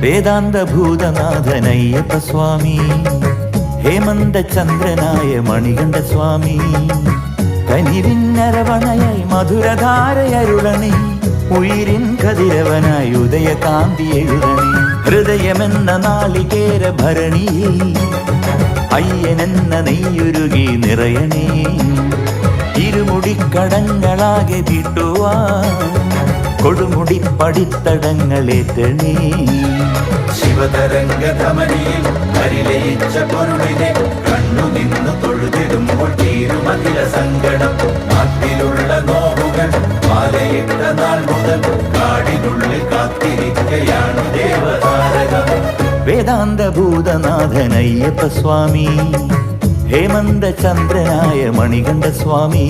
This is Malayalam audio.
വേദാന്ത ഭൂതനാഥനയ്യപ്പ സ്വാമി, ഹേമന്ത ചന്ദ്രനായ മണികണ്ഠ സ്വാമി, കനിവിന്നരവണയായി മധുരധാരയരുളണി, ഉയിരിൻ കതിരവനായി ഉദയകാന്തി എഴുതണി, ഹൃദയമെന്ന നാളികേര ഭരണിയിൽ അയ്യനെന്ന നെയ്യുരുകി നിറയണേ, ഇരുമുടിക്കടങ്ങളാകെ വീട്ടുവാൻ കൊടുമുടി പടിത്തടങ്ങളേറ്റണേ. ശിവതരംഗധമനിയിൽ പരിലയിച്ച പൊരുളിനെ കണ്ണു നിന്ന് തൊഴുതിടുമ്പോൾ തീരുമതില സങ്കടം. നാട്ടിലുള്ള നോവുകൾ മാലയിട്ട നാൾ മുതൽ കാടിനുള്ളിൽ കാത്തിരിക്കയാണ് ദേവതാരകം. വേദാന്ത ഭൂതനാഥനയ്യപ്പ സ്വാമി, ഹേമന്ത ചന്ദ്രനായ മണികണ്ഠ സ്വാമി.